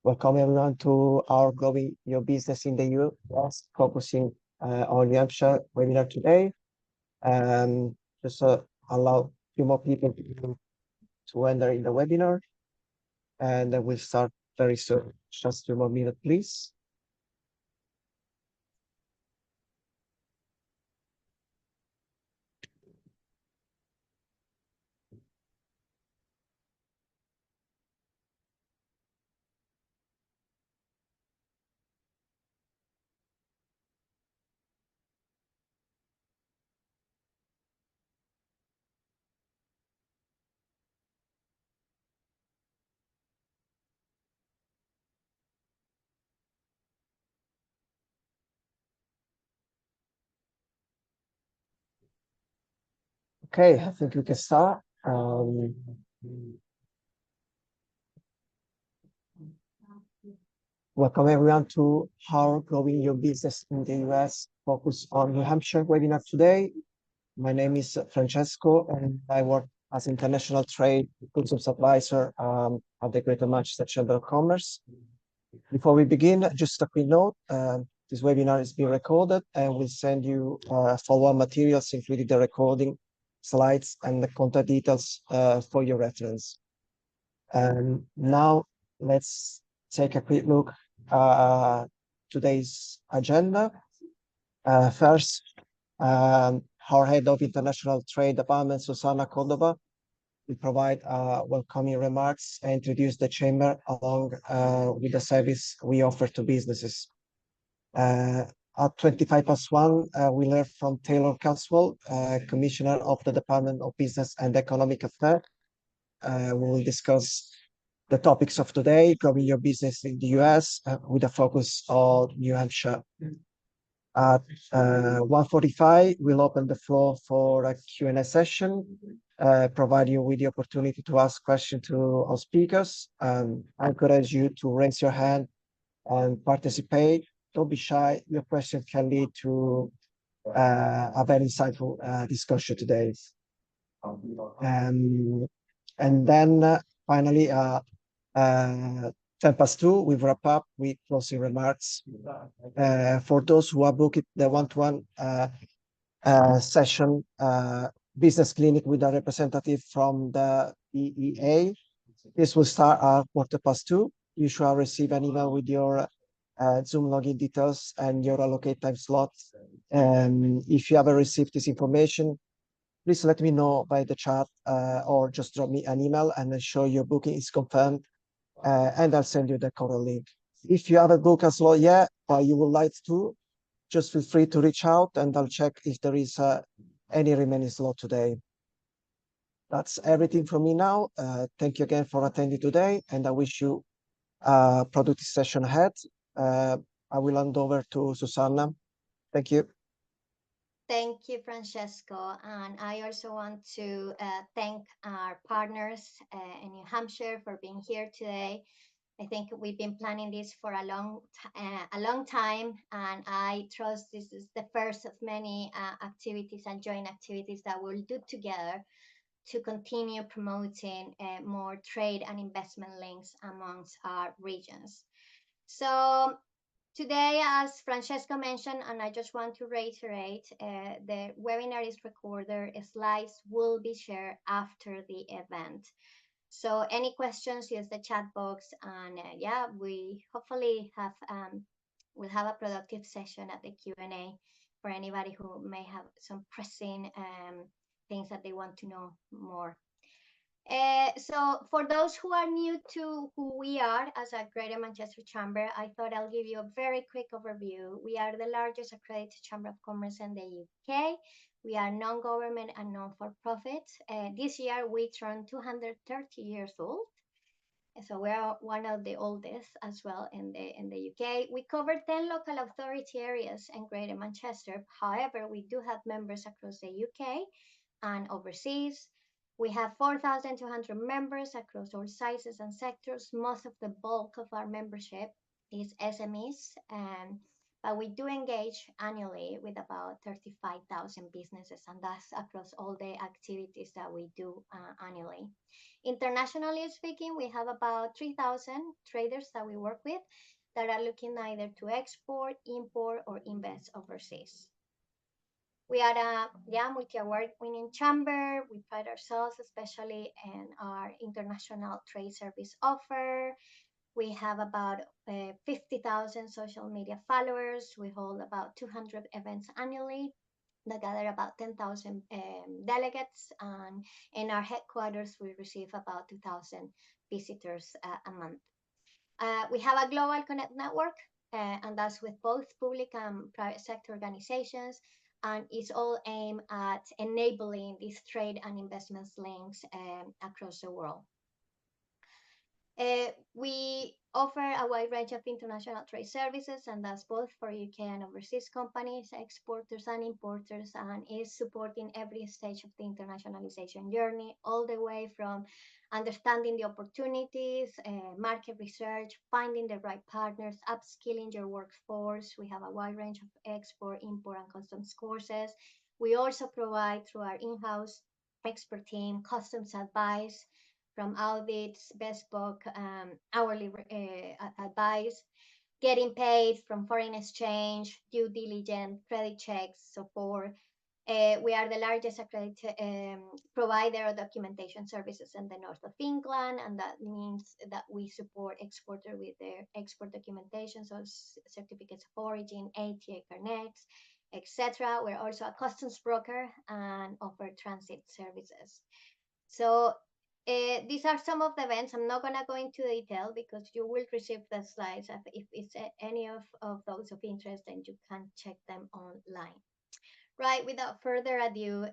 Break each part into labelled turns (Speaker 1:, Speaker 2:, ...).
Speaker 1: Welcome everyone to our Growing Your Business in the US, focusing on New Hampshire webinar today. Just allow a few more people to enter in the webinar, and then we'll start very soon. Just 2 more minutes, please. Okay, I think we can start. Welcome everyone to How Growing Your Business in the US, focus on New Hampshire webinar today. My name is Francesco, and I work as international trade customs advisor at the Greater Manchester Chamber of Commerce. Before we begin, just a quick note, this webinar is being recorded and we'll send you follow-up materials, including the recording, slides, and the contact details for your reference. And now let's take a quick look today's agenda. First, our head of international trade department, Susana Cordova, will provide welcoming remarks and introduce the chamber along with the service we offer to businesses. At 1, we learn from Taylor Caswell, Commissioner of the Department of Business and Economic Affairs. We will discuss the topics of today, growing your business in the US with a focus on New Hampshire. At 1:45, we'll open the floor for a Q&A session, provide you with the opportunity to ask questions to our speakers. I encourage you to raise your hand and participate. Don't be shy. Your question can lead to a very insightful discussion today. And then finally, 2:10, we wrap up with closing remarks. For those who are booking the one-to-one session, business clinic with a representative from the EEA, this will start at 2:15. You shall receive an email with your Zoom login details and your allocate time slot. And if you haven't received this information, please let me know by the chat or just drop me an email and ensure your booking is confirmed. And I'll send you the correct link. If you haven't booked as well yet, but you would like to, just feel free to reach out and I'll check if there is any remaining slot today. That's everything from me now. Thank you again for attending today, and I wish you a productive session ahead. I will hand over to Susanna. Thank you.
Speaker 2: Thank you, Francesco. And I also want to thank our partners in New Hampshire for being here today. I think we've been planning this for a long time, and I trust this is the first of many activities and joint activities that we'll do together to continue promoting more trade and investment links amongst our regions. So today, as Francesco mentioned, and I just want to reiterate, the webinar is recorded. Slides will be shared after the event. So any questions, use the chat box, and yeah, we hopefully we'll have a productive session at the Q&A for anybody who may have some pressing things that they want to know more. So for those who are new to who we are as a Greater Manchester Chamber, I thought I'll give you a very quick overview. We are the largest accredited Chamber of Commerce in the UK. We are non-government and non-for-profit. This year we turned 230 years old. So we are one of the oldest as well in the UK. We cover 10 local authority areas in Greater Manchester. However, we do have members across the UK and overseas. We have 4,200 members across all sizes and sectors. Most of the bulk of our membership is SMEs, and but we do engage annually with about 35,000 businesses, and that's across all the activities that we do annually. Internationally speaking, we have about 3,000 traders that we work with that are looking either to export, import, or invest overseas. We are a multi-award winning chamber. We pride ourselves especially in our international trade service offer. We have about 50,000 social media followers. We hold about 200 events annually that gather about 10,000 delegates. And in our headquarters, we receive about 2,000 visitors a month. We have a global connect network, and that's with both public and private sector organizations, and it's all aimed at enabling these trade and investments links across the world. We offer a wide range of international trade services, and that's both for UK and overseas companies, exporters and importers, and is supporting every stage of the internationalization journey, all the way from understanding the opportunities, market research, finding the right partners, upskilling your workforce. We have a wide range of export, import, and customs courses. We also provide, through our in-house expert team, customs advice, from audits, bespoke hourly advice, getting paid, from foreign exchange, due diligence, credit checks, support. We are the largest accredited provider of documentation services in the north of England, and that means that we support exporters with their export documentation, so certificates of origin, ATA connects, etc. We're also a customs broker and offer transit services. So these are some of the events. I'm not going to go into detail because you will receive the slides. If it's any of those of interest, then you can check them online. Right, without further ado,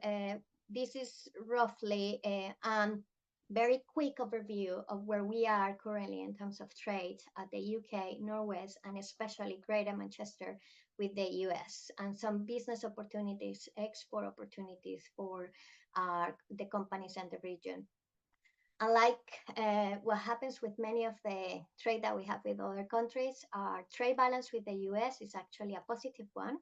Speaker 2: this is roughly a very quick overview of where we are currently in terms of trade at the UK, Northwest, and especially Greater Manchester with the US, and some business opportunities, export opportunities for the companies in the region. Unlike what happens with many of the trade that we have with other countries, our trade balance with the US is actually a positive one,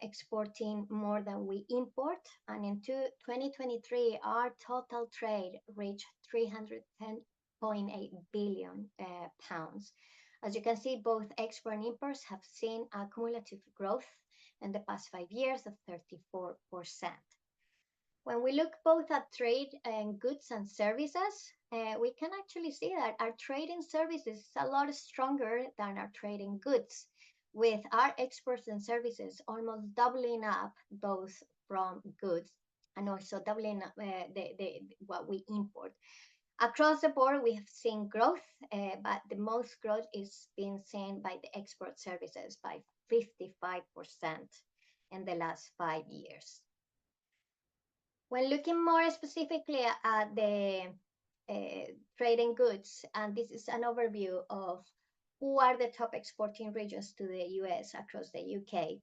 Speaker 2: exporting more than we import. And in 2023, our total trade reached 310.8 billion pounds. As you can see, both export and imports have seen a cumulative growth in the past 5 years of 34%. When we look both at trade and goods and services, we can actually see that our trade in services is a lot stronger than our trade in goods, with our exports and services almost doubling up both from goods and also doubling up what we import. Across the board, we have seen growth, but the most growth is being seen by the export services by 55% in the last 5 years. When looking more specifically at the trading goods, and this is an overview of who are the top exporting regions to the US across the UK,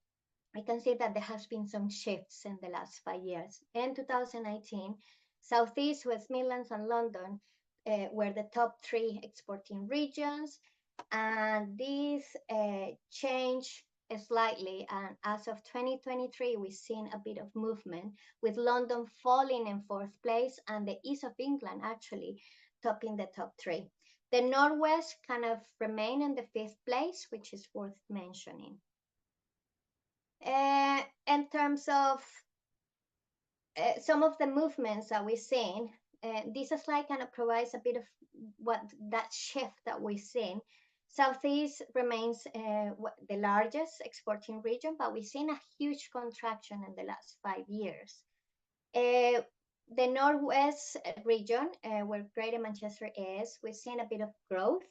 Speaker 2: I can see that there has been some shifts in the last 5 years. In 2019, Southeast, West Midlands, and London were the top 3 exporting regions, and this changed slightly, and as of 2023 we've seen a bit of movement, with London falling in 4th place and the East of England actually topping the top 3. The Northwest kind of remain in the 5th place, which is worth mentioning. In terms of some of the movements that we've seen, this slide kind of provides a bit of what that shift that we've seen. Southeast remains the largest exporting region, but we've seen a huge contraction in the last 5 years. The Northwest region, where Greater Manchester is, we've seen a bit of growth,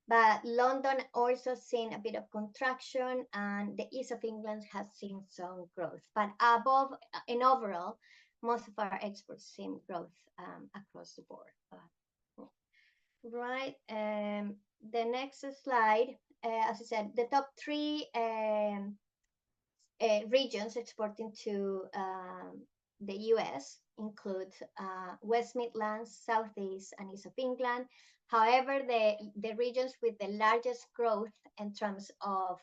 Speaker 2: but London also seen a bit of contraction, and the East of England has seen some growth. But above, in overall, most of our exports seen growth across the board. Right. The next slide, as I said, the top 3 regions exporting to the US include West Midlands, Southeast, and East of England. However, the regions with the largest growth in terms of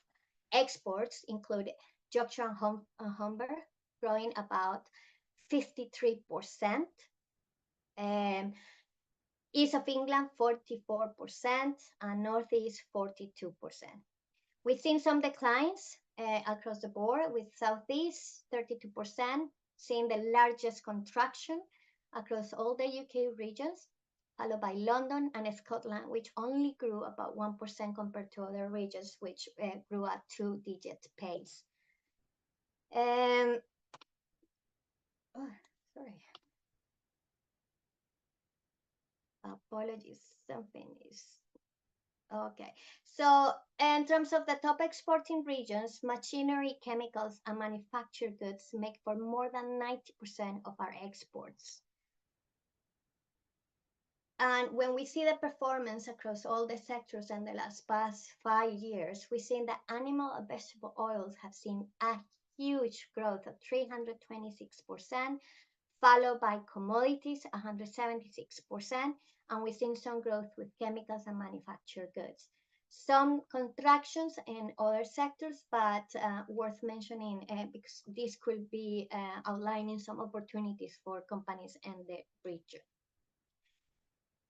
Speaker 2: Exports include Yorkshire and Humber, growing about 53%. Um, East of England, 44%, and Northeast, 42%. We've seen some declines across the board, with Southeast, 32%, seeing the largest contraction across all the UK regions, followed by London and Scotland, which only grew about 1% compared to other regions, which grew at two-digit pace. Oh, sorry. Apologies, something is okay. So in terms of the top exporting regions, machinery, chemicals, and manufactured goods make for more than 90% of our exports. And when we see the performance across all the sectors in the past 5 years, we've seen that animal and vegetable oils have seen a huge growth of 326%, followed by commodities, 176%, and we've seen some growth with chemicals and manufactured goods. Some contractions in other sectors, but worth mentioning because this could be outlining some opportunities for companies in the region.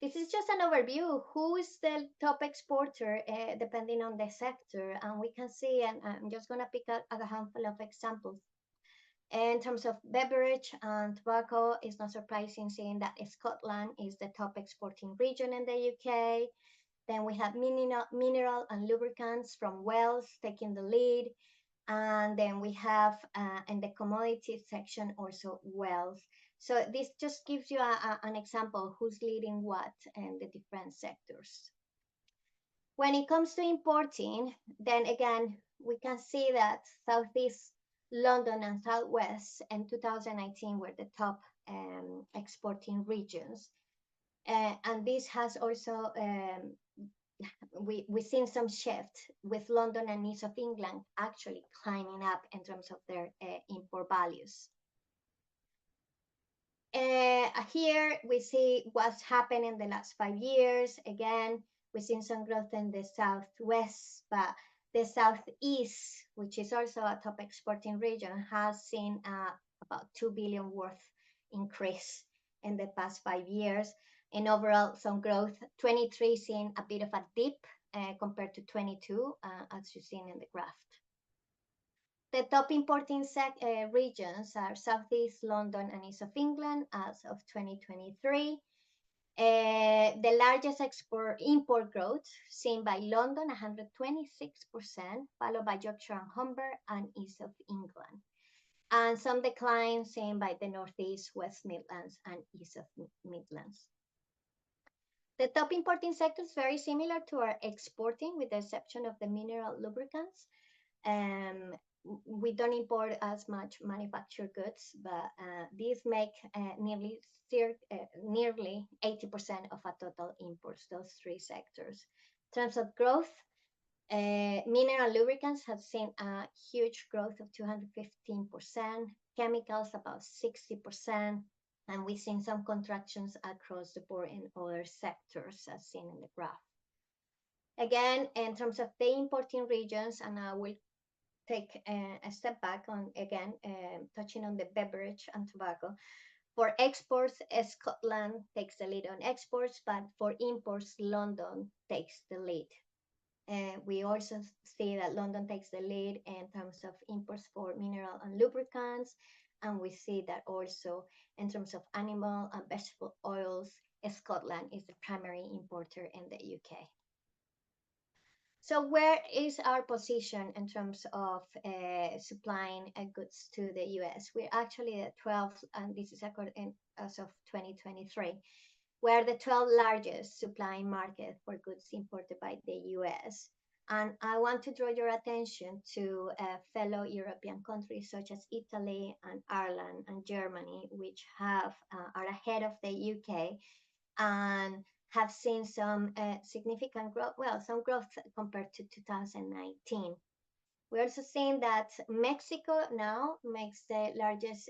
Speaker 2: This is just an overview. Who is the top exporter depending on the sector? And we can see, and I'm just going to pick up a handful of examples. In terms of beverage and tobacco, it's not surprising seeing that Scotland is the top exporting region in the UK. Then we have mineral and lubricants from Wales taking the lead. And then we have in the commodities section also Wales. So this just gives you an example who's leading what in the different sectors. When it comes to importing, then again, we can see that Southeast London and Southwest in 2019 were the top exporting regions. And this has also, we've seen some shift with London and East of England actually climbing up in terms of their import values. Here we see what's happened in the last 5 years. Again, we've seen some growth in the Southwest, but the Southeast, which is also a top exporting region, has seen about 2 billion worth increase in the past 5 years. And overall, some growth. 23 seeing a bit of a dip compared to 22, as you've seen in the graph. The top importing regions are Southeast London and East of England as of 2023. The largest import growth seen by London, 126%, followed by Yorkshire and Humber and East of England. And some decline seen by the Northeast, West Midlands, and East of Midlands. The top importing sectors very similar to our exporting, with the exception of the mineral lubricants. We don't import as much manufactured goods, but these make nearly 80% of our total imports, those three sectors. In terms of growth, mineral lubricants have seen a huge growth of 215%, chemicals about 60%, and we've seen some contractions across the board in other sectors, as seen in the graph. Again, in terms of the importing regions, and I will take a step back on again, touching on the beverage and tobacco. For exports, Scotland takes the lead on exports, but for imports, London takes the lead. We also see that London takes the lead in terms of imports for mineral and lubricants, and we see that also in terms of animal and vegetable oils, Scotland is the primary importer in the UK. So where is our position in terms of supplying goods to the US? We're actually at 12th, and this is according as of 2023. We're the 12th largest supplying market for goods imported by the US. And I want to draw your attention to fellow European countries such as Italy and Ireland and Germany, which are ahead of the UK and have seen some significant growth, some growth compared to 2019. We're also seeing that Mexico now makes the largest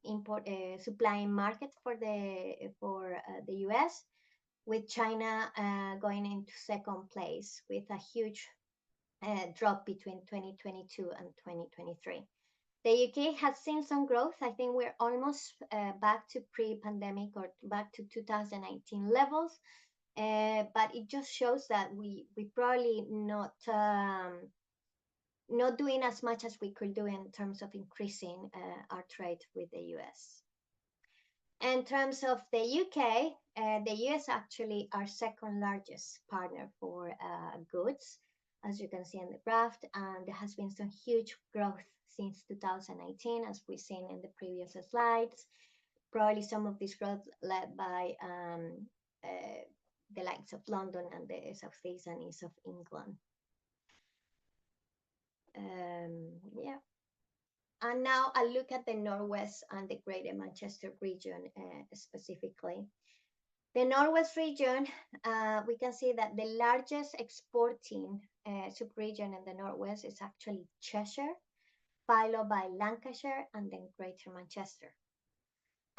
Speaker 2: import supplying market for the US, with China going into second place with a huge drop between 2022 and 2023. The UK has seen some growth. I think we're almost back to pre-pandemic or back to 2019 levels, but it just shows that we probably not doing as much as we could do in terms of increasing our trade with the US. In terms of the UK, the US actually our second largest partner for goods, as you can see in the graph, and there has been some huge growth since 2019, as we've seen in the previous slides. Probably some of this growth led by the likes of London and the southeast and east of England. Yeah. And now I look at the Northwest and the Greater Manchester region specifically. The Northwest region, we can see that the largest exporting sub-region in the Northwest is actually Cheshire, followed by Lancashire and then Greater Manchester.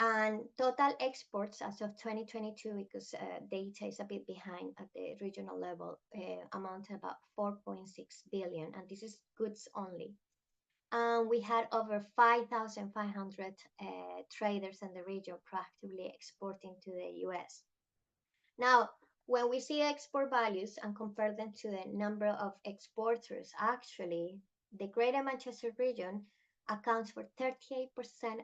Speaker 2: And total exports as of 2022, because data is a bit behind at the regional level, amount to about 4.6 billion, and this is goods only. We had over 5,500 traders in the region proactively exporting to the US. Now, when we see export values and compare them to the number of exporters, actually, the Greater Manchester region accounts for 38%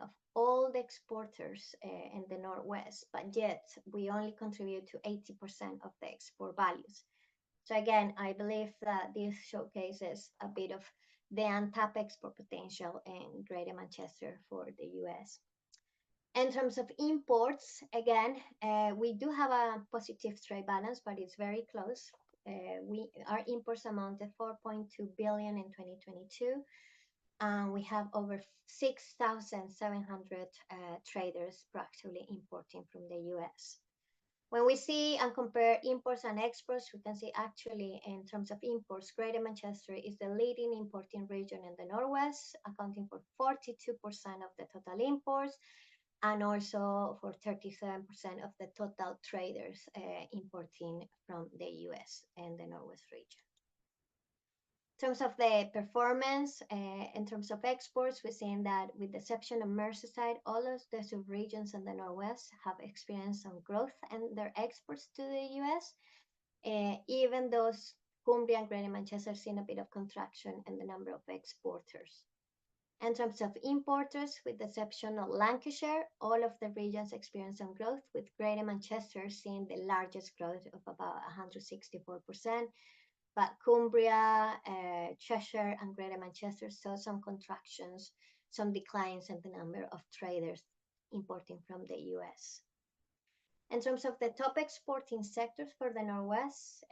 Speaker 2: of all the exporters in the Northwest, but yet we only contribute to 80% of the export values. So again, I believe that this showcases a bit of the untapped export potential in Greater Manchester for the US. In terms of imports, again, we do have a positive trade balance, but it's very close. Our imports amounted 4.2 billion in 2022, and we have over 6,700 traders proactively importing from the US. When we see and compare imports and exports, we can see actually in terms of imports, Greater Manchester is the leading importing region in the Northwest, accounting for 42% of the total imports, and also for 37% of the total traders importing from the US and the Northwest region. In terms of the performance, in terms of exports, we're seeing that with the exception of Merseyside, all of the sub-regions in the Northwest have experienced some growth in their exports to the US, even though Cumbria and Greater Manchester have seen a bit of contraction in the number of exporters. In terms of importers, with the exception of Lancashire, all of the regions experienced some growth, with Greater Manchester seeing the largest growth of about 164%. But Cumbria, Cheshire, and Greater Manchester saw some contractions, some declines in the number of traders importing from the US. In terms of the top exporting sectors for the Northwest,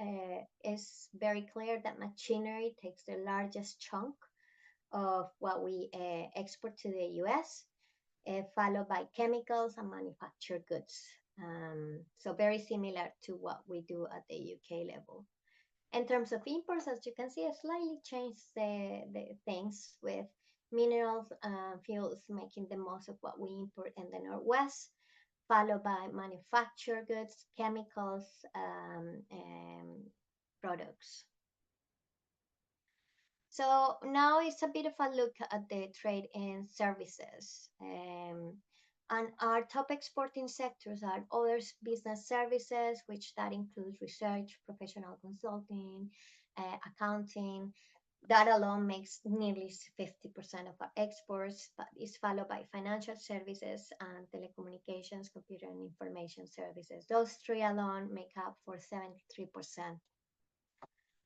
Speaker 2: it's very clear that machinery takes the largest chunk of what we export to the US, followed by chemicals and manufactured goods. So very similar to what we do at the UK level. In terms of imports, as you can see, it slightly changed the things, with minerals and fuels making the most of what we import in the Northwest, followed by manufactured goods, chemicals, products. So now it's a bit of a look at the trade in services. And our top exporting sectors are other business services, which that includes research, professional consulting, accounting. That alone makes nearly 50% of our exports, but is followed by financial services and telecommunications, computer and information services. Those three alone make up for 73%.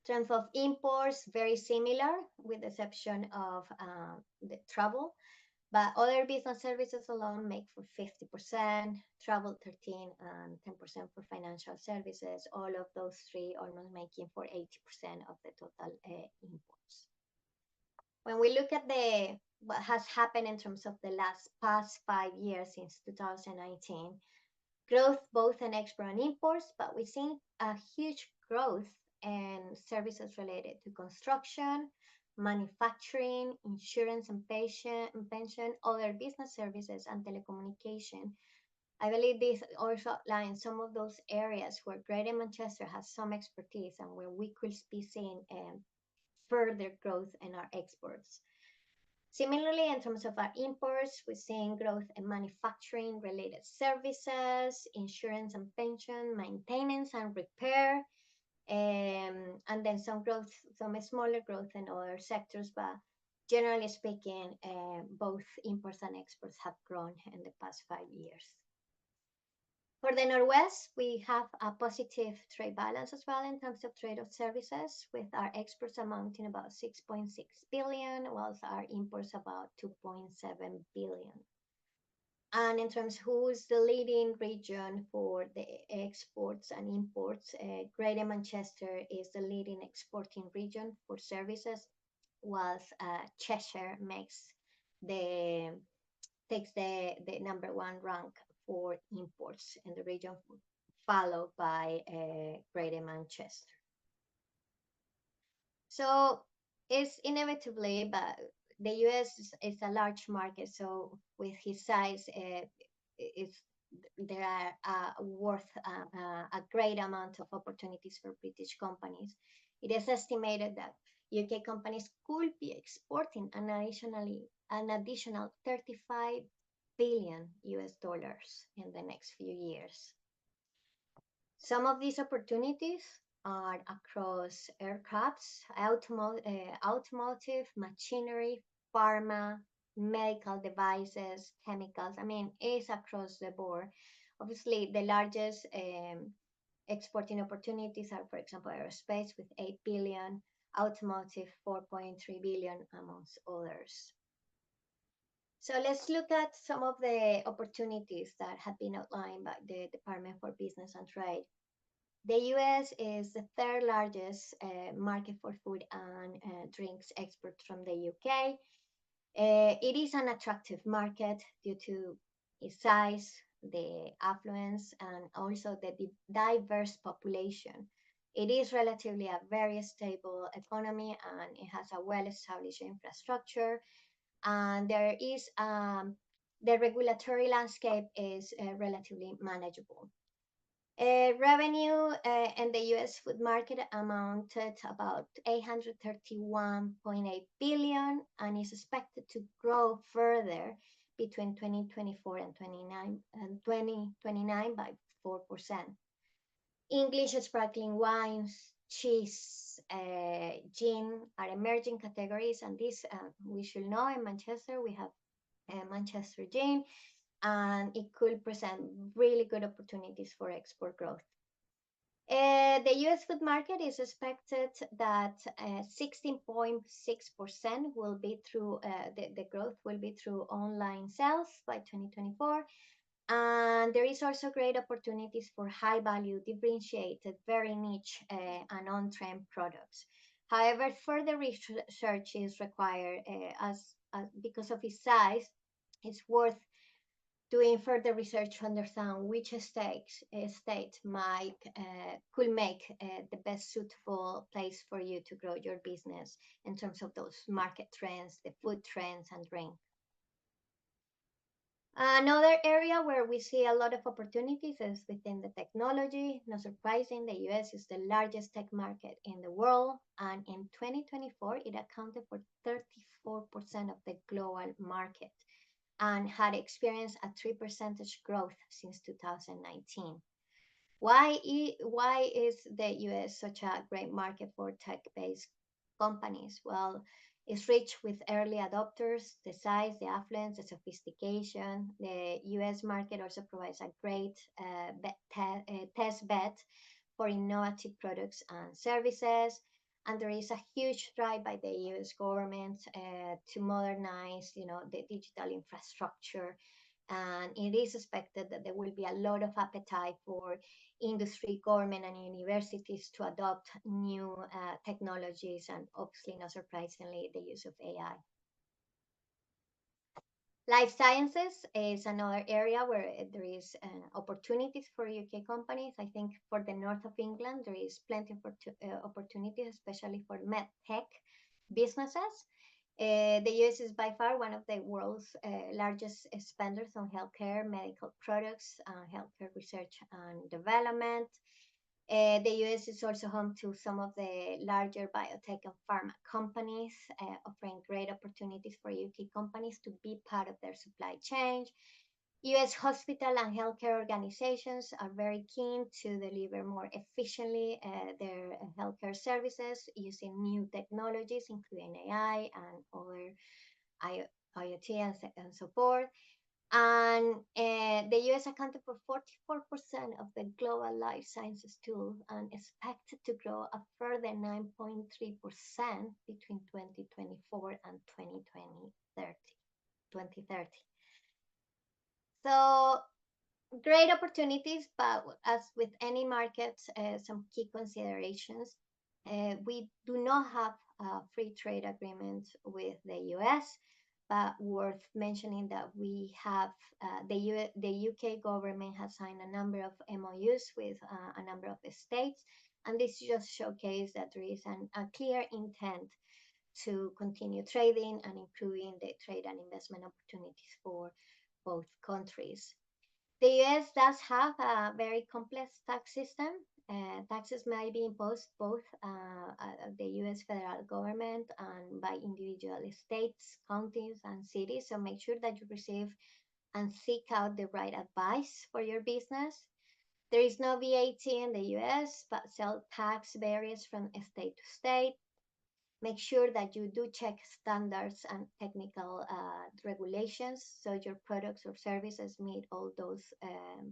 Speaker 2: In terms of imports, very similar, with the exception of the travel. But other business services alone make for 50%, travel 13%, and 10% for financial services. All of those three almost making for 80% of the total imports. When we look at what has happened in terms of the past 5 years since 2019, growth both in export and imports, but we've seen a huge growth in services related to construction, manufacturing, insurance and pension, other business services, and telecommunication. I believe this also outlines some of those areas where Greater Manchester has some expertise and where we could be seeing further growth in our exports. Similarly, in terms of our imports, we're seeing growth in manufacturing related services, insurance and pension, maintenance and repair, and then some growth, some smaller growth in other sectors. But generally speaking, both imports and exports have grown in the past 5 years. For the Northwest, we have a positive trade balance as well in terms of trade of services, with our exports amounting about 6.6 billion, whilst our imports about 2.7 billion. And in terms of who's the leading region for the exports and imports, Greater Manchester is the leading exporting region for services, whilst Cheshire takes the number one rank for imports in the region, followed by Greater Manchester. So it's inevitably, but the US is a large market. So with his size, there are worth a great amount of opportunities for British companies. It is estimated that UK companies could be exporting an additional 35 billion US dollars in the next few years. Some of these opportunities are across aircrafts, automotive, machinery, pharma, medical devices, chemicals. I mean, it's across the board. Obviously, the largest exporting opportunities are, for example, aerospace with 8 billion, automotive 4.3 billion, amongst others. So let's look at some of the opportunities that have been outlined by the Department for Business and Trade. The US is the third largest market for food and drinks export from the UK. It is an attractive market due to its size, the affluence, and also the diverse population. It is relatively a very stable economy, and it has a well-established infrastructure. And there is the regulatory landscape is relatively manageable. Revenue in the US food market amounted about 831.8 billion and is expected to grow further between 2024 and 2029 by 4%. English sparkling wines, cheese, gin are emerging categories, and this we should know in Manchester we have Manchester gin, and it could present really good opportunities for export growth. The US food market is expected that 16.6% will be through the growth will be through online sales by 2024. And there is also great opportunities for high value, differentiated, very niche and on-trend products. However, further research is required because of its size. It's worth doing further research to understand which state could make the best suitable place for you to grow your business in terms of those market trends, the food trends, and drink. Another area where we see a lot of opportunities is within the technology. Not surprising, the US is the largest tech market in the world, and in 2024, it accounted for 34% of the global market and had experienced a 3% growth since 2019. Why is the US such a great market for tech-based companies? Well, it's rich with early adopters, the size, the affluence, the sophistication. The US market also provides a great test bed for innovative products and services. And there is a huge drive by the US government to modernize, the digital infrastructure. And it is expected that there will be a lot of appetite for industry, government, and universities to adopt new technologies, and obviously, not surprisingly, the use of AI. Life sciences is another area where there is opportunities for UK companies. I think for the north of England, there is plenty of opportunities, especially for med tech businesses. The US is by far one of the world's largest spenders on healthcare, medical products, healthcare research and development. The US is also home to some of the larger biotech and pharma companies, offering great opportunities for UK companies to be part of their supply chain. US hospital and healthcare organizations are very keen to deliver more efficiently their healthcare services using new technologies, including AI and other IoT and so forth. And the US accounted for 44% of the global life sciences tools and expected to grow a further 9.3% between 2024 and 2030. So great opportunities, but as with any market, some key considerations. We do not have a free trade agreement with the US, but worth mentioning that we have the UK government has signed a number of MOUs with a number of states, and this just showcases that there is a clear intent to continue trading and improving the trade and investment opportunities for both countries. The US does have a very complex tax system. Taxes may be imposed both the US federal government and by individual states, counties, and cities. So make sure that you receive and seek out the right advice for your business. There is no VAT in the US, but sales tax varies from state to state. Make sure that you do check standards and technical regulations so your products or services meet all those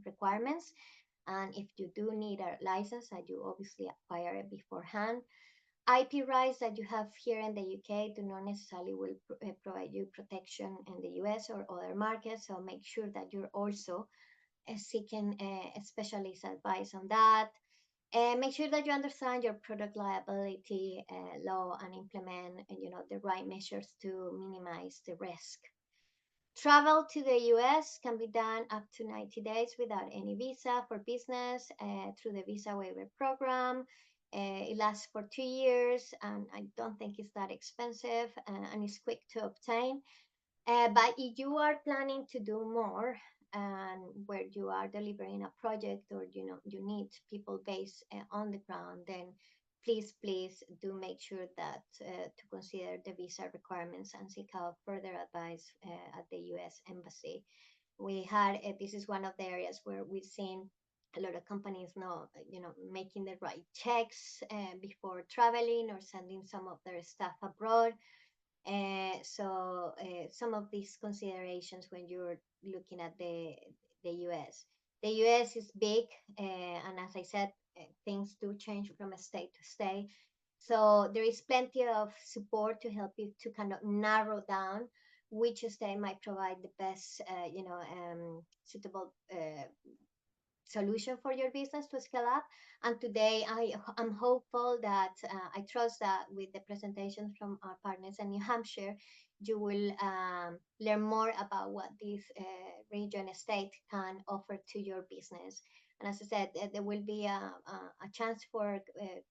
Speaker 2: requirements. And if you do need a license, that you obviously acquire it beforehand. IP rights that you have here in the UK do not necessarily will provide you protection in the US or other markets. So make sure that you're also seeking specialist advice on that. Make sure that you understand your product liability law and implement the right measures to minimize the risk. Travel to the US can be done up to 90 days without any visa for business through the visa waiver program. It lasts for 2 years, and I don't think it's that expensive, and it's quick to obtain. But if you are planning to do more, and where you are delivering a project, or you need people based on the ground, then please do make sure that to consider the visa requirements and seek out further advice at the US Embassy. We had this is one of the areas where we've seen a lot of companies not making the right checks before traveling or sending some of their staff abroad. So some of these considerations when you're looking at the US. The US is big, and as I said, things do change from a state to state. So there is plenty of support to help you to kind of narrow down which state might provide the best, suitable solution for your business to scale up. And today I'm hopeful that I trust that with the presentations from our partners in New Hampshire, you will learn more about what this region state can offer to your business. And as I said, there will be a chance for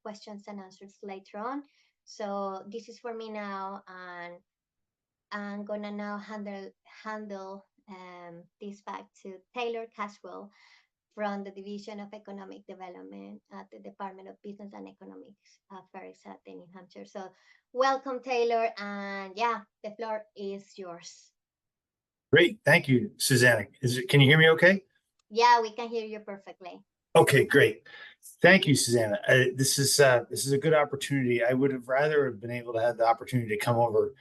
Speaker 2: questions and answers later on. So this is for me now, and I'm gonna now handle this back to Taylor Caswell from the Division of Economic Development at the Department of Business and Economic Affairs at the New Hampshire. So welcome, Taylor, and yeah, the floor is yours.
Speaker 3: Great, thank you, Susanna. Can you hear me okay?
Speaker 2: Yeah, we can hear you perfectly.
Speaker 3: Okay, great. Thank you, Susanna. This is a good opportunity. I would have rather have been able to have the opportunity to come over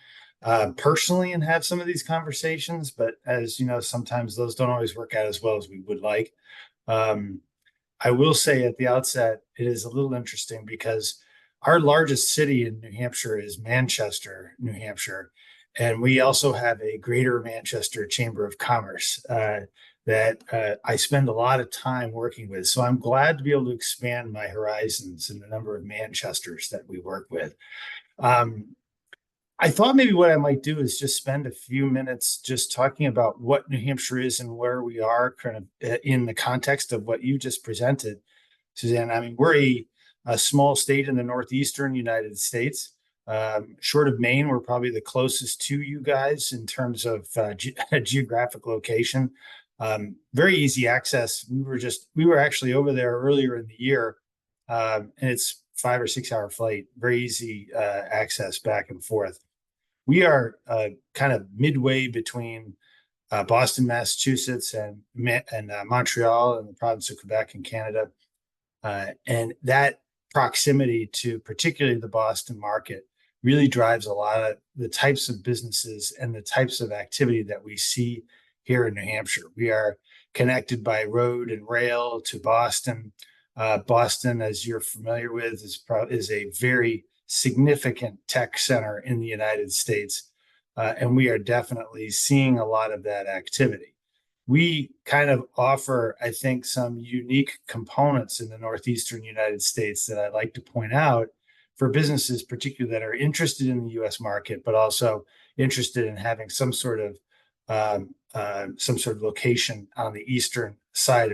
Speaker 3: personally and have some of these conversations, but as you know, sometimes those don't always work out as well as we would like. I will say at the outset, it is a little interesting because our largest city in New Hampshire is Manchester, New Hampshire. And we also have a Greater Manchester Chamber of Commerce that I spend a lot of time working with. So I'm glad to be able to expand my horizons in the number of Manchesters that we work with. I thought maybe what I might do is just spend a few minutes just talking about what New Hampshire is and where we are kind of in the context of what you just presented, Suzanne. I mean, we're a small state in the northeastern United States. Short of Maine, we're probably the closest to you guys in terms of geographic location. Very easy access. We were actually over there earlier in the year and it's 5 or 6 hour flight, very easy access back and forth. We are kind of midway between Boston, Massachusetts, and Montreal in the province of Quebec in Canada. And that proximity to particularly the Boston market really drives a lot of the types of businesses and the types of activity that we see here in New Hampshire. We are connected by road and rail to Boston. Boston, as you're familiar with, is a very significant tech center in the United States. And we are definitely seeing a lot of that activity. We kind of offer, I think, some unique components in the Northeastern United States that I'd like to point out for businesses, particularly that are interested in the U.S. market, but also interested in having some sort of location on the eastern side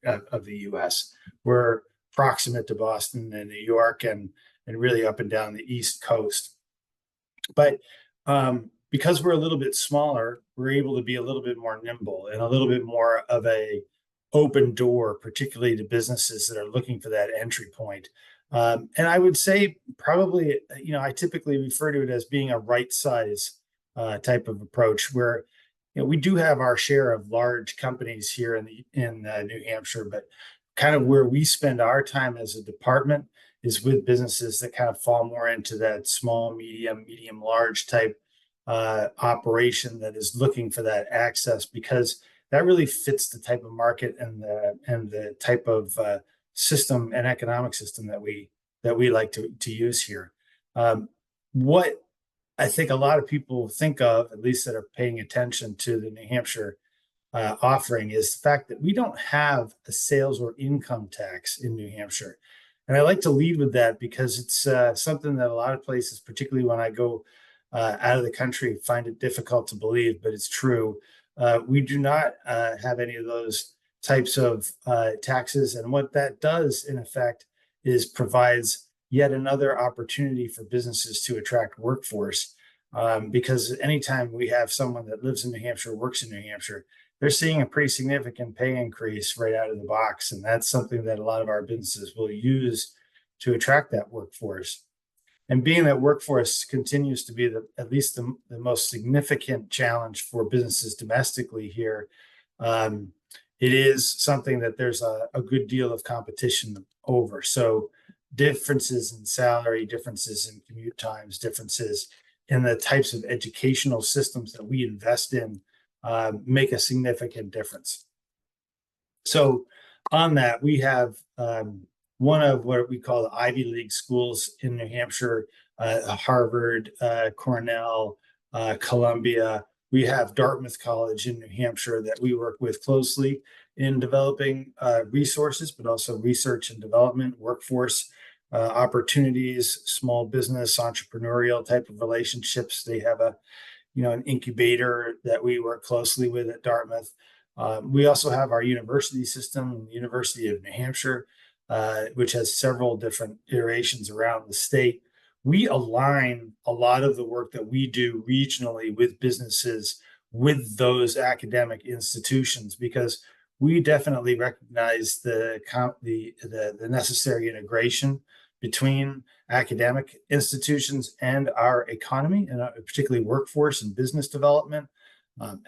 Speaker 3: of the U.S. We're proximate to Boston and New York, and really up and down the East Coast. But because we're a little bit smaller, we're able to be a little bit more nimble and a little bit more of a open door, particularly to businesses that are looking for that entry point. And I would say probably, I typically refer to it as being a right size type of approach, where we do have our share of large companies here in New Hampshire, but kind of where we spend our time as a department is with businesses that kind of fall more into that small, medium, large type operation that is looking for that access, because that really fits the type of market and the type of system and economic system that we like to use here. What I think a lot of people think of, at least that are paying attention to the New Hampshire offering, is the fact that we don't have a sales or income tax in New Hampshire. And I like to lead with that because it's something that a lot of places, particularly when I go out of the country, find it difficult to believe, but it's true. We do not have any of those types of taxes. And what that does, in effect, is provides yet another opportunity for businesses to attract workforce. Because anytime we have someone that lives in New Hampshire, works in New Hampshire, they're seeing a pretty significant pay increase right out of the box. And that's something that a lot of our businesses will use to attract that workforce. And being that workforce continues to be at least the most significant challenge for businesses domestically here, it is something that there's a good deal of competition over. So differences in salary, differences in commute times, differences in the types of educational systems that we invest in make a significant difference. So on that, we have one of what we call the Ivy League schools in New Hampshire, Harvard, Cornell, Columbia. We have Dartmouth College in New Hampshire that we work with closely in developing resources, but also research and development, workforce opportunities, small business, entrepreneurial type of relationships. They have an incubator that we work closely with at Dartmouth. We also have our university system, the University of New Hampshire, which has several different iterations around the state. We align a lot of the work that we do regionally with businesses, with those academic institutions, because we definitely recognize the necessary integration between academic institutions and our economy, and particularly workforce and business development.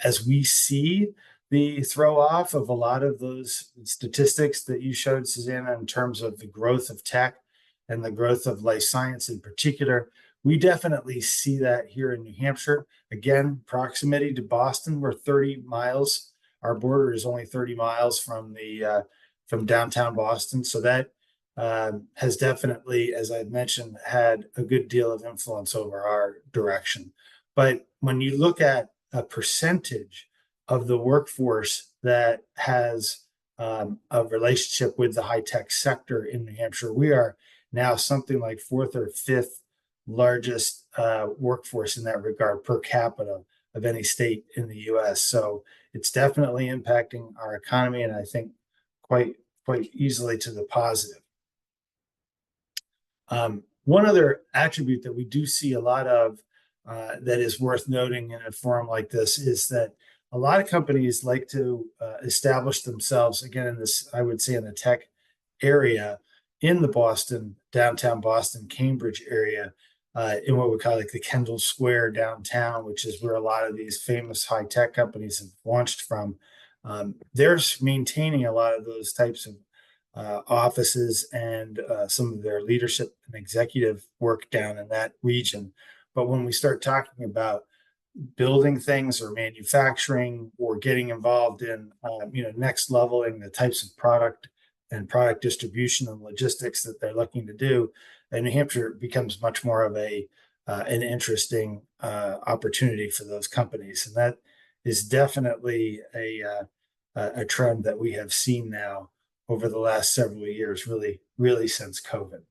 Speaker 3: As we see the throw off of a lot of those statistics that you showed, Susanna, in terms of the growth of tech and the growth of life science in particular, we definitely see that here in New Hampshire. Again, proximity to Boston, we're 30 miles. Our border is only 30 miles from downtown Boston. So that has definitely, as I mentioned, had a good deal of influence over our direction. But when you look at a percentage of the workforce that has a relationship with the high-tech sector in New Hampshire, we are now something like fourth or fifth largest workforce in that regard per capita of any state in the U.S. So it's definitely impacting our economy, and I think quite easily to the positive. One other attribute that we do see a lot of that is worth noting in a forum like this is that a lot of companies like to establish themselves, again, in this, I would say, in the tech area, in the Boston, downtown Boston, Cambridge area, in what we call like the Kendall Square downtown, which is where a lot of these famous high tech companies have launched from. They're maintaining a lot of those types of offices and some of their leadership and executive work down in that region. But when we start talking about building things or manufacturing or getting involved in next leveling the types of product and product distribution and logistics that they're looking to do, and New Hampshire becomes much more of an interesting opportunity for those companies, and that is definitely a trend that we have seen now over the last several years, really since COVID.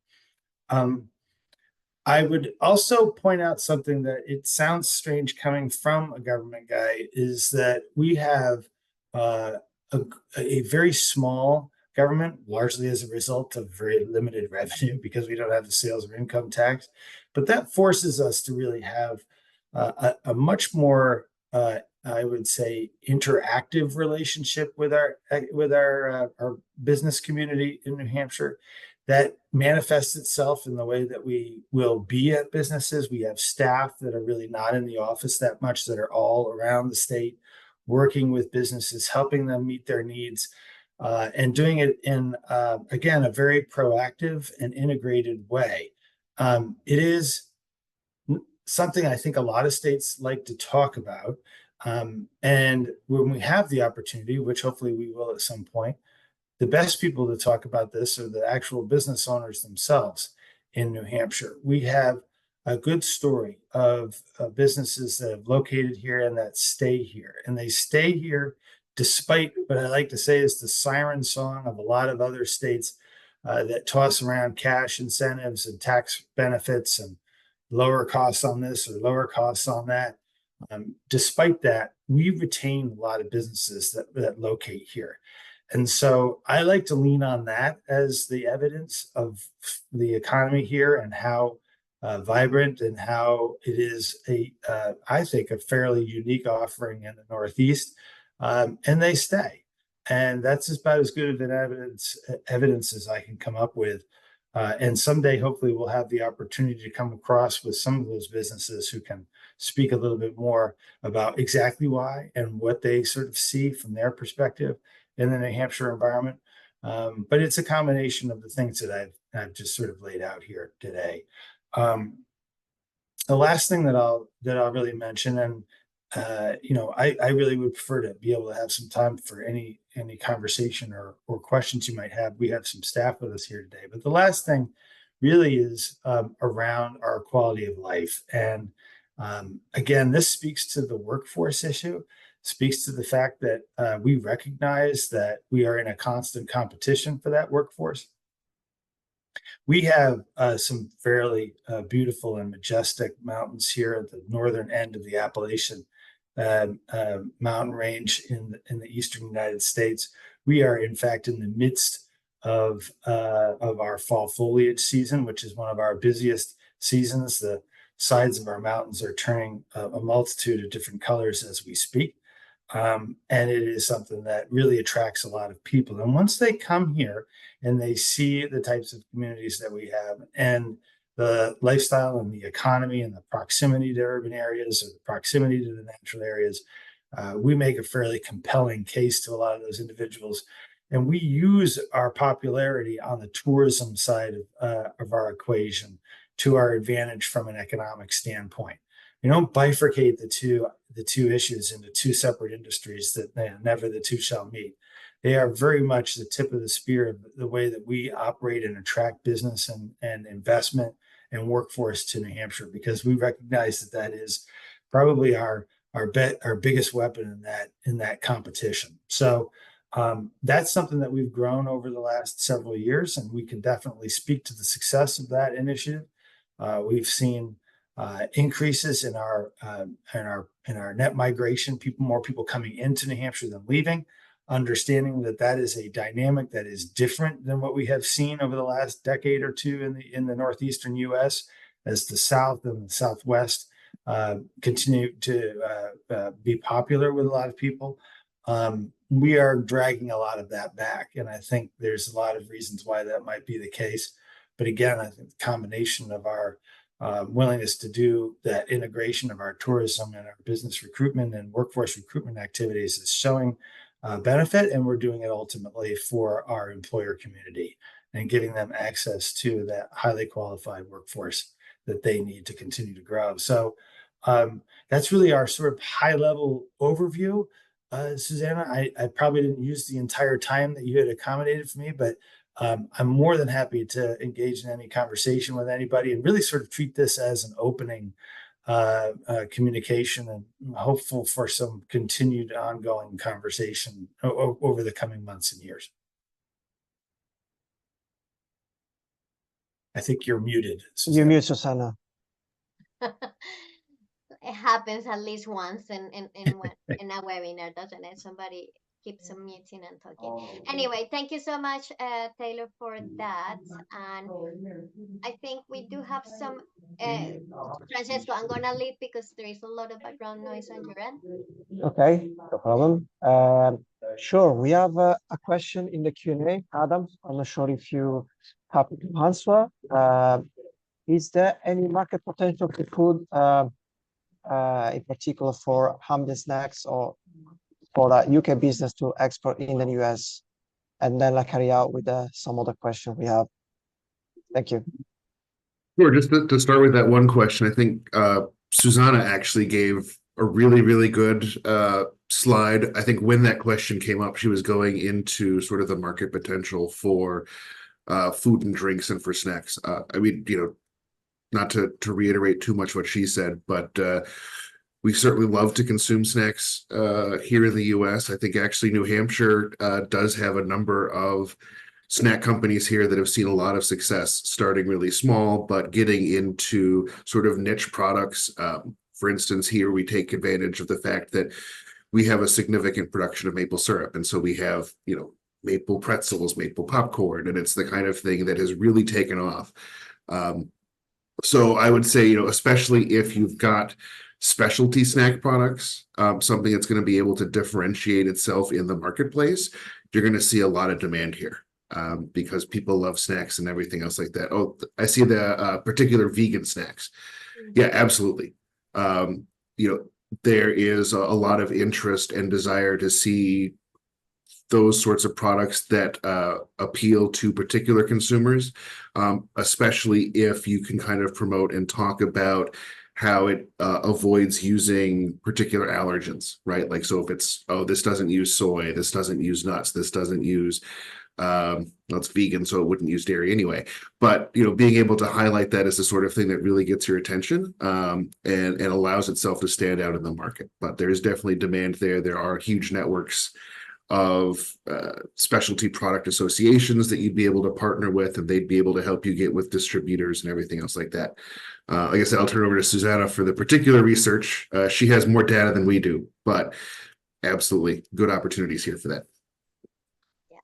Speaker 3: I would also point out something that it sounds strange coming from a government guy, is that we have a very small government, largely as a result of very limited revenue because we don't have the sales or income tax. But that forces us to really have a much more, I would say, interactive relationship with our business community in New Hampshire. That manifests itself in the way that we will be at businesses. We have staff that are really not in the office that much, that are all around the state, working with businesses, helping them meet their needs, and doing it in, again, a very proactive and integrated way. It is something I think a lot of states like to talk about. And when we have the opportunity, which hopefully we will at some point, the best people to talk about this are the actual business owners themselves in New Hampshire. We have a good story of businesses that have located here and that stay here. And they stay here despite what I like to say is the siren song of a lot of other states that toss around cash incentives and tax benefits and lower costs on this or lower costs on that. Despite that, we retain a lot of businesses that locate here. And so I like to lean on that as the evidence of the economy here and how vibrant and how it is I think, a fairly unique offering in the Northeast. And they stay. And that's about as good of an evidence as I can come up with. And someday, hopefully, we'll have the opportunity to come across with some of those businesses who can speak a little bit more about exactly why and what they sort of see from their perspective in the New Hampshire environment. But it's a combination of the things that I've just sort of laid out here today. The last thing that I'll really mention, and I really would prefer to be able to have some time for any conversation or questions you might have. We have some staff with us here today. But the last thing really is around our quality of life. And again, this speaks to the workforce issue, speaks to the fact that we recognize that we are in a constant competition for that workforce. We have some fairly beautiful and majestic mountains here at the northern end of the Appalachian mountain range in the eastern United States. We are, in fact, in the midst of our fall foliage season, which is one of our busiest seasons. The sides of our mountains are turning a multitude of different colors as we speak. And it is something that really attracts a lot of people. And once they come here and they see the types of communities that we have and the lifestyle and the economy and the proximity to urban areas or the proximity to the natural areas, we make a fairly compelling case to a lot of those individuals. And we use our popularity on the tourism side of our equation to our advantage from an economic standpoint. We don't bifurcate the two issues into two separate industries that never the two shall meet. They are very much the tip of the spear of the way that we operate and attract business and investment and workforce to New Hampshire, because we recognize that is probably our biggest weapon in that competition. So that's something that we've grown over the last several years, and we can definitely speak to the success of that initiative. We've seen increases in our net migration, more people coming into New Hampshire than leaving, understanding that is a dynamic that is different than what we have seen over the last decade or two in the northeastern U.S. as the South and the Southwest continue to be popular with a lot of people. we are dragging a lot of that back. And I think there's a lot of reasons why that might be the case. But again, I think the combination of our willingness to do that integration of our tourism and our business recruitment and workforce recruitment activities is showing benefit, and we're doing it ultimately for our employer community and giving them access to that highly qualified workforce that they need to continue to grow. So that's really our sort of high level overview. Susanna, I probably didn't use the entire time that you had accommodated for me, but I'm more than happy to engage in any conversation with anybody and really sort of treat this as an opening communication, and hopeful for some continued ongoing conversation over the coming months and years. I think you're muted,
Speaker 1: You
Speaker 3: Susanna.
Speaker 1: mute, Susanna.
Speaker 2: It happens at least once in a webinar, doesn't it? Somebody keeps on muting and talking. Anyway, thank you so much, Taylor, for that. And I think we do have some, Francesco, I'm gonna leave because there is a lot of background noise on your end.
Speaker 1: Okay, no problem. Sure, we have a question in the Q&A. Adam, I'm not sure if you happy to answer. Is there any market potential for food, in particular for Hamden Snacks or for the UK business to export in the US? And then I'll carry out with some other question we have. Thank you.
Speaker 4: Sure, just to start with that one question, I think Susanna actually gave a really, really good slide. I think when that question came up, she was going into sort of the market potential for food and drinks and for snacks. I mean, not to reiterate too much what she said, but we certainly love to consume snacks here in the US. I think actually New Hampshire does have a number of snack companies here that have seen a lot of success, starting really small, but getting into sort of niche products. For instance, here we take advantage of the fact that we have a significant production of maple syrup. And so we have, maple pretzels, maple popcorn, and it's the kind of thing that has really taken off. So I would say, especially if you've got specialty snack products, something that's going to be able to differentiate itself in the marketplace, you're going to see a lot of demand here. Because people love snacks and everything else like that. Oh, I see the particular vegan snacks. Yeah, absolutely. There is a lot of interest and desire to see those sorts of products that appeal to particular consumers, especially if you can kind of promote and talk about how it avoids using particular allergens, right? Like, so if it's, this doesn't use soy, this doesn't use nuts, this doesn't use it's vegan, so it wouldn't use dairy anyway. But being able to highlight that is the sort of thing that really gets your attention and allows itself to stand out in the market. But there is definitely demand there. There are huge networks of specialty product associations that you'd be able to partner with, and they'd be able to help you get with distributors and everything else like that. Like I said, I'll turn over to Susanna for the particular research. She has more data than we do, but absolutely good opportunities here for that.
Speaker 2: Yeah,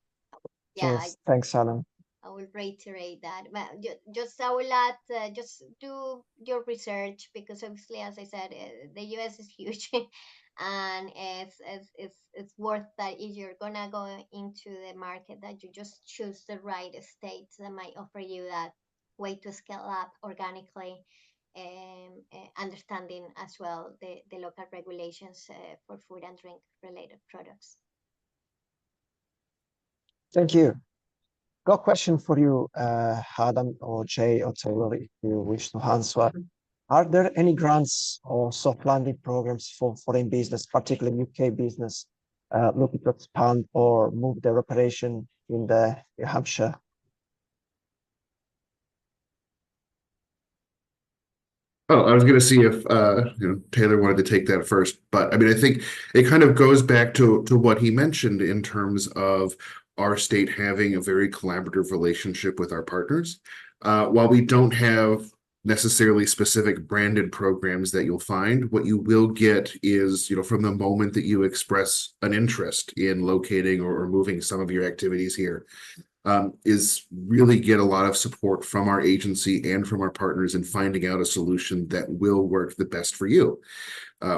Speaker 1: Yes, thanks, Adam.
Speaker 2: I will reiterate that. But I will add, just do your research, because obviously, as I said, the US is huge, and it's worth that if you're gonna go into the market, that you just choose the right states that might offer you that way to scale up organically, and understanding as well the local regulations for food and drink related products.
Speaker 1: Thank you. Got a question for you, Adam or Jay or Taylor, if you wish to answer. Are there any grants or soft landing programs for foreign business, particularly UK business, looking to expand or move their operation in the New Hampshire?
Speaker 4: Oh, I was going to see if Taylor wanted to take that first, but I mean, I think it kind of goes back to what he mentioned in terms of our state having a very collaborative relationship with our partners. While we don't have necessarily specific branded programs that you'll find, what you will get is, from the moment that you express an interest in locating or moving some of your activities here, is really get a lot of support from our agency and from our partners in finding out a solution that will work the best for you.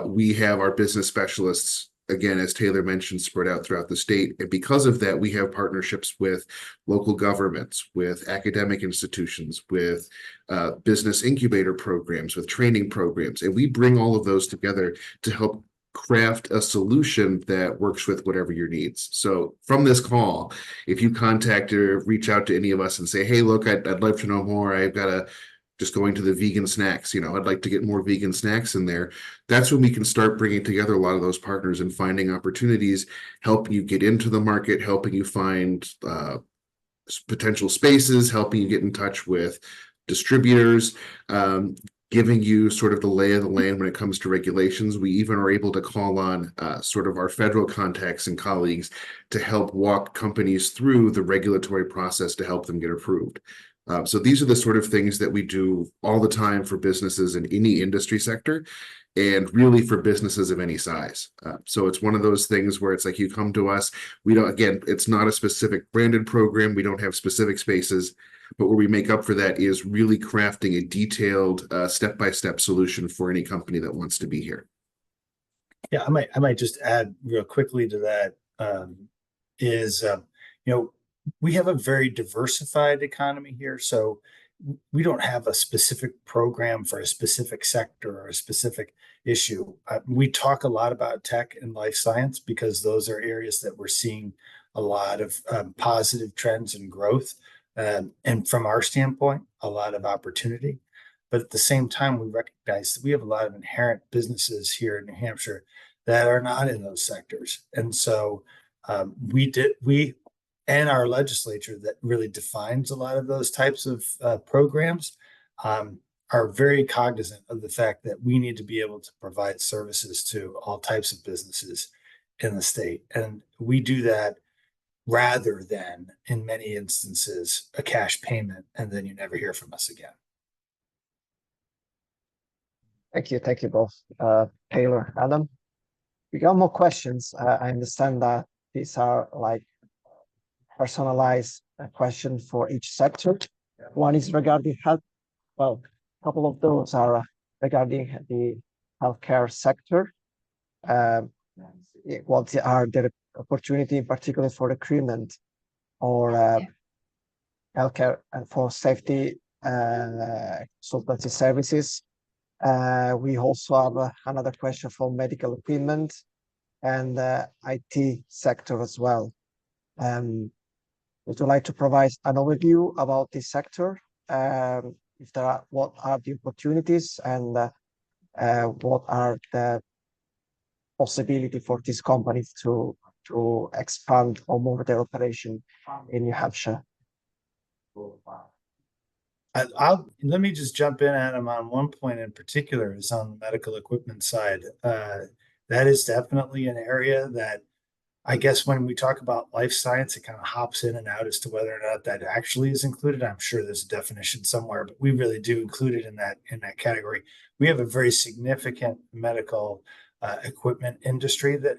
Speaker 4: We have our business specialists again, as Taylor mentioned, spread out throughout the state. And because of that, we have partnerships with local governments, with academic institutions, with business incubator programs, with training programs. And we bring all of those together to help craft a solution that works with whatever your needs. So from this call, if you contact or reach out to any of us and say, hey, look, I'd love to know more. I've got a just going to the vegan snacks, I'd like to get more vegan snacks in there. That's when we can start bringing together a lot of those partners and finding opportunities, helping you get into the market, helping you find potential spaces, helping you get in touch with distributors, giving you sort of the lay of the land when it comes to regulations. We even are able to call on sort of our federal contacts and colleagues to help walk companies through the regulatory process to help them get approved. So these are the sort of things that we do all the time for businesses in any industry sector, and really for businesses of any size. So it's one of those things where it's like you come to us, we don't, again, it's not a specific branded program, we don't have specific spaces, but where we make up for that is really crafting a detailed step-by-step solution for any company that wants to be here.
Speaker 3: Yeah, I might just add real quickly to that, we have a very diversified economy here. So we don't have a specific program for a specific sector or a specific issue. We talk a lot about tech and life science because those are areas that we're seeing a lot of positive trends and growth. And from our standpoint, a lot of opportunity. But at the same time, we recognize that we have a lot of inherent businesses here in New Hampshire that are not in those sectors. And so we and our legislature that really defines a lot of those types of programs are very cognizant of the fact that we need to be able to provide services to all types of businesses in the state. And we do that rather than, in many instances, a cash payment, and then you never hear from us again.
Speaker 1: Thank you both, Taylor, Adam. We got more questions. I understand that these are like personalized question for each sector. One is regarding health. Well, a couple of those are regarding the healthcare sector. What are the opportunity, in particular for recruitment or healthcare and for safety consultancy services? We also have another question for medical equipment and IT sector as well. Would you like to provide an overview about this sector? If there are, what are the opportunities and what are the possibility for these companies to expand or move their operation in New Hampshire?
Speaker 3: Let me just jump in, Adam, on one point in particular is on the medical equipment side. That is definitely an area that I guess when we talk about life science, it kind of hops in and out as to whether or not that actually is included. I'm sure there's a definition somewhere, but we really do include it in that category. We have a very significant medical equipment industry that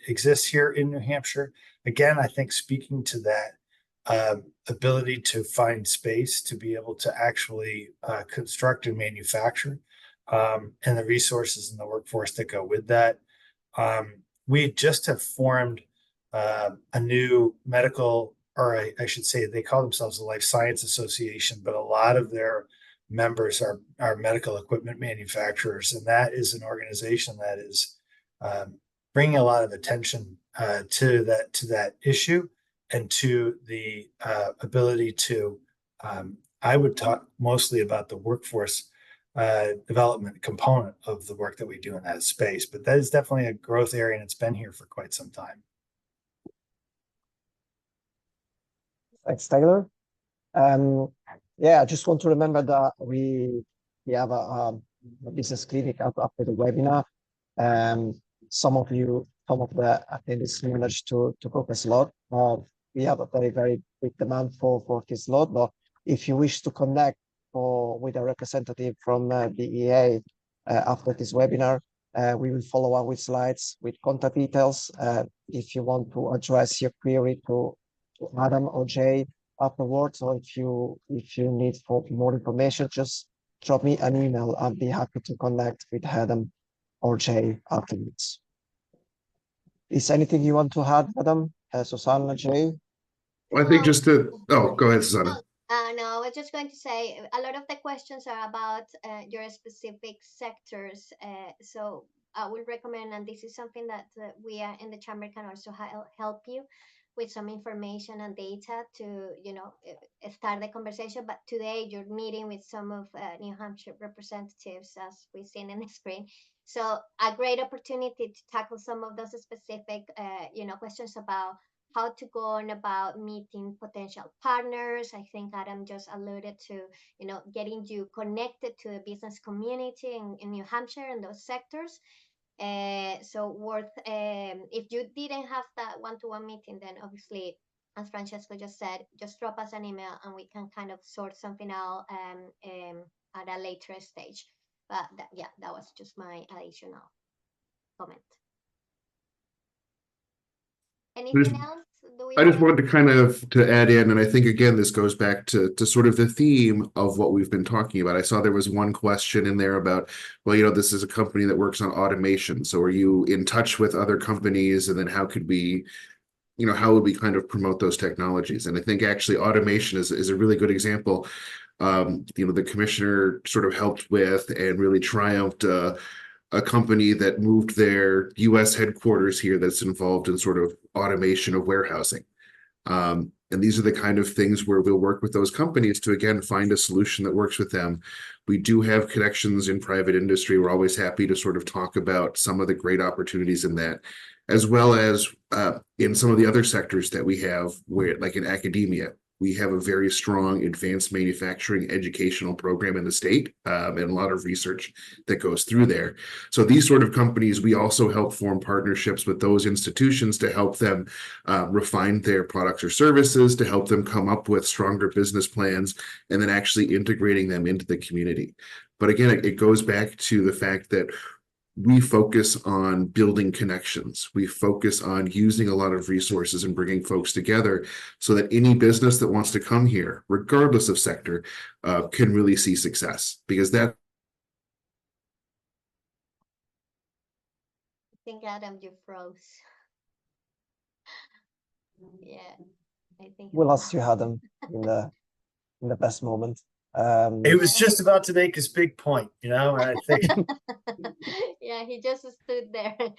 Speaker 3: exists here in New Hampshire. Again, I think speaking to that ability to find space to be able to actually construct and manufacture, and the resources and the workforce that go with that. We just have formed a new medical, or I should say, they call themselves the Life Science Association, but a lot of their members are medical equipment manufacturers, and that is an organization that is bringing a lot of attention to that issue and to the ability to. I would talk mostly about the workforce development component of the work that we do in that space, but that is definitely a growth area, and it's been here for quite some time.
Speaker 1: Thanks, Taylor. Yeah, I just want to remember that we have a business clinic after the webinar. Some of the attendees managed to book a slot. We have a very big demand for this slot, but if you wish to connect with a representative from the EA after this webinar, we will follow up with slides with contact details. If you want to address your query to Adam or Jay afterwards, or if you need for more information, just drop me an email. I'll be happy to connect with Adam or Jay afterwards. Is anything you want to add, Adam? Susanna, Jay?
Speaker 4: I think just to, oh, go ahead, Susanna.
Speaker 2: No, I was just going to say a lot of the questions are about your specific sectors. So I would recommend, and this is something that we are in the chamber can also help you with some information and data to, start the conversation. But today you're meeting with some of New Hampshire representatives, as we've seen in the screen. So a great opportunity to tackle some of those specific, questions about how to go on about meeting potential partners. I think Adam just alluded to, getting you connected to the business community in New Hampshire and those sectors. So worth, if you didn't have that one-to-one meeting, then obviously, as Francesco just said, just drop us an email and we can kind of sort something out at a later stage. But that was just my additional comment. Anything else?
Speaker 4: I just wanted to kind of to add in, and I think again this goes back to sort of the theme of what we've been talking about. I saw there was one question in there about, well, this is a company that works on automation. So are you in touch with other companies? And then how could we, how would we kind of promote those technologies? And I think actually automation is a really good example. The commissioner sort of helped with and really triumphed a company that moved their US headquarters here that's involved in sort of automation of warehousing. And these are the kind of things where we'll work with those companies to, again, find a solution that works with them. We do have connections in private industry. We're always happy to sort of talk about some of the great opportunities in that, as well as in some of the other sectors that we have, where, like in academia, we have a very strong advanced manufacturing educational program in the state, and a lot of research that goes through there. So these sort of companies, we also help form partnerships with those institutions to help them refine their products or services, to help them come up with stronger business plans, and then actually integrating them into the community. But again, it goes back to the fact that we focus on building connections. We focus on using a lot of resources and bringing folks together so that any business that wants to come here, regardless of sector, can really see success. Because that.
Speaker 2: I think Adam, you froze. Yeah, I think
Speaker 1: We lost you, Adam, in the best moment.
Speaker 3: It was just about to make his big point, and I think.
Speaker 2: Yeah, he just stood there. And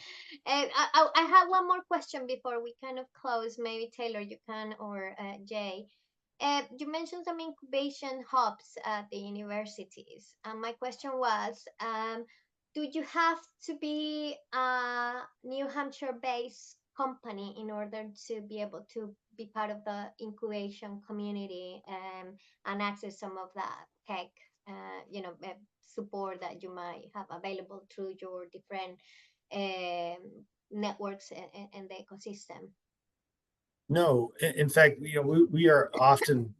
Speaker 2: I have one more question before we kind of close. Maybe Taylor, you can, or Jay. You mentioned some incubation hubs at the universities. And my question was, do you have to be a New Hampshire-based company in order to be able to be part of the incubation community and access some of that tech, support that you might have available through your different networks and the ecosystem?
Speaker 3: No, in fact, we are often,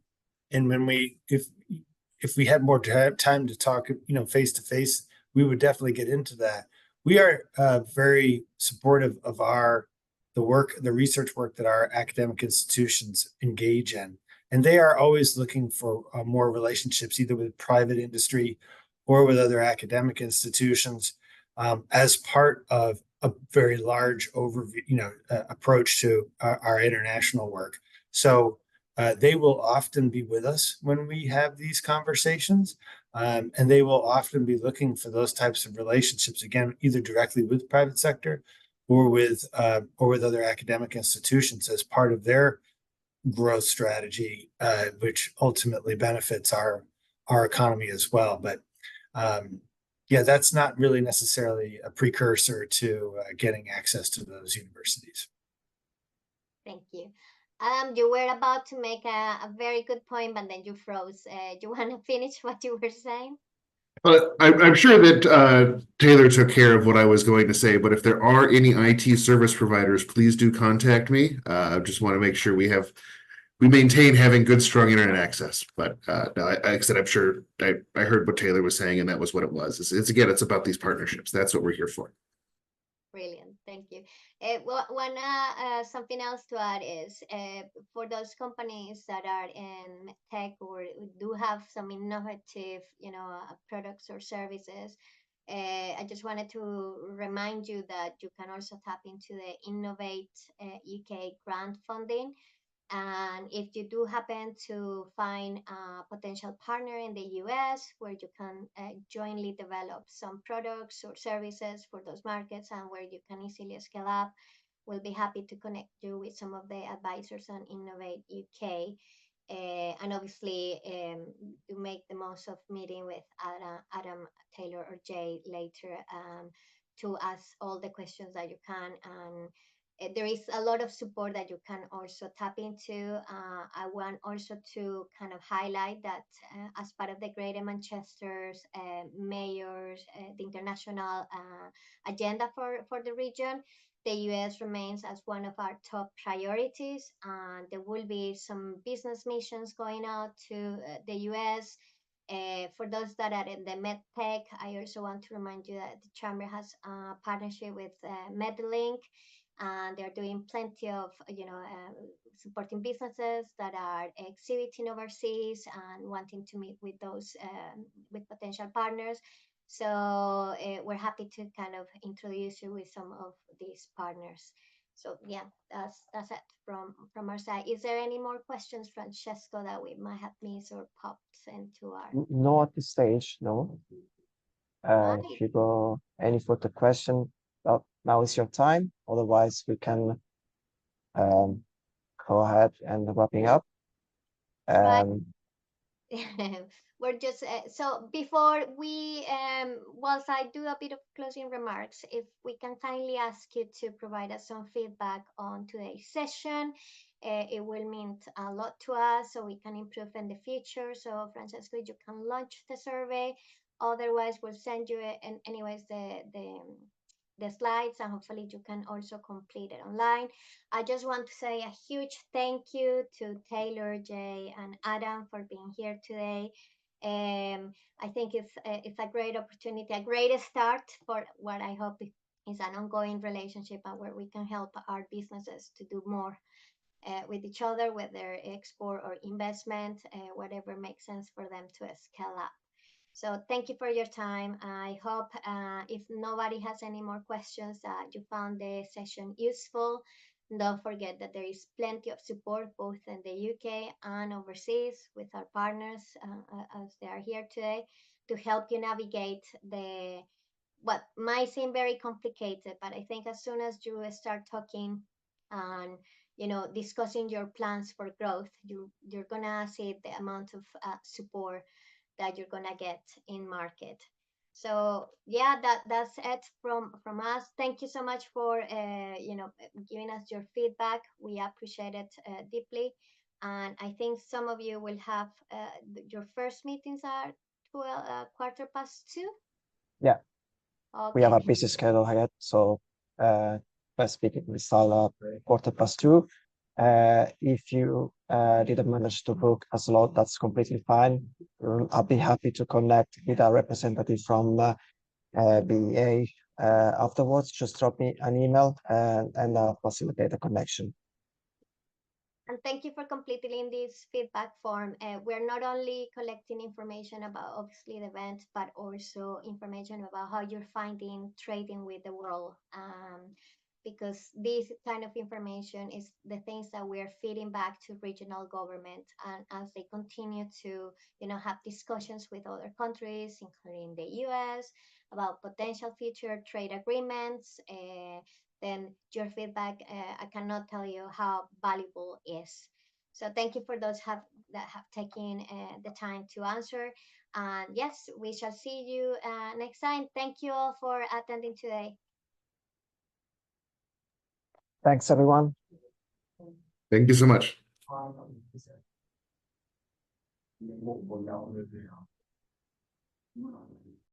Speaker 3: and when if we had more time to talk, face to face, we would definitely get into that. We are very supportive of the research work that our academic institutions engage in, and they are always looking for more relationships, either with private industry or with other academic institutions, as part of a very large overview, approach to our international work. So they will often be with us when we have these conversations, and they will often be looking for those types of relationships, again, either directly with private sector or with other academic institutions as part of their growth strategy, which ultimately benefits our economy as well. But that's not really necessarily a precursor to getting access to those universities.
Speaker 2: Thank you. You were about to make a very good point, but then you froze. Do you want to finish what you were saying?
Speaker 4: I'm sure that Taylor took care of what I was going to say, but if there are any IT service providers, please do contact me. I just want to make sure we maintain having good, strong internet access. But no, like I said, I'm sure I heard what Taylor was saying, and that was what it was. It's about these partnerships. That's what we're here for.
Speaker 2: Brilliant, thank you. Something else to add is for those companies that are in tech or do have some innovative, products or services, I just wanted to remind you that you can also tap into the Innovate UK grant funding. And if you do happen to find a potential partner in the US where you can jointly develop some products or services for those markets and where you can easily scale up, we'll be happy to connect you with some of the advisors on Innovate UK. And obviously, to make the most of meeting with Adam, Taylor, or Jay later to ask all the questions that you can. And there is a lot of support that you can also tap into. I want also to kind of highlight that as part of the Greater Manchester's mayors, the international agenda for the region, the US remains as one of our top priorities. And there will be some business missions going out to the US. For those that are in the MedTech, I also want to remind you that the Chamber has a partnership with MedLink, and they're doing plenty of, supporting businesses that are exhibiting overseas and wanting to meet with those with potential partners. So we're happy to kind of introduce you with some of these partners. So yeah, that's it from our side. Is there any more questions, Francesco, that we might have missed or popped into our?
Speaker 1: No, at this stage, no.
Speaker 2: Right.
Speaker 1: If you go any further question, well, now is your time. Otherwise, we can go ahead and wrapping up.
Speaker 2: Right.
Speaker 1: Um,
Speaker 2: We're just so before we whilst I do a bit of closing remarks, if we can kindly ask you to provide us some feedback on today's session, it will mean a lot to us so we can improve in the future. So Francesco, you can launch the survey. Otherwise, we'll send you and anyways the slides, and hopefully you can also complete it online. I just want to say a huge thank you to Taylor, Jay, and Adam for being here today. I think it's a great opportunity, a great start for what I hope is an ongoing relationship and where we can help our businesses to do more with each other, whether export or investment, whatever makes sense for them to scale up. So thank you for your time. I hope if nobody has any more questions, you found the session useful. Don't forget that there is plenty of support both in the UK and overseas with our partners as they are here today to help you navigate the what might seem very complicated, but I think as soon as you start talking and discussing your plans for growth, you're gonna see the amount of support that you're gonna get in market. So yeah, that's it from us. Thank you so much for giving us your feedback. We appreciate it deeply, and I think some of you will have your first meetings are 2:15.
Speaker 1: yeah, we have
Speaker 2: Okay.
Speaker 1: a busy schedule ahead, so let's speak we start at 2:15. If you didn't manage to book a slot, that's completely fine. I'll be happy to connect with a representative from BEA afterwards. Just drop me an email and I'll facilitate the connection.
Speaker 2: And thank you for completing this feedback form. We're not only collecting information about obviously the event, but also information about how you're finding trading with the world. Because this kind of information is the things that we're feeding back to regional government, and as they continue to have discussions with other countries, including the US, about potential future trade agreements. Then your feedback, I cannot tell you how valuable is. So thank you for those that have taken the time to answer. And yes, we shall see you next time. Thank you all for attending today.
Speaker 1: Thanks, everyone.
Speaker 4: Thank you so much.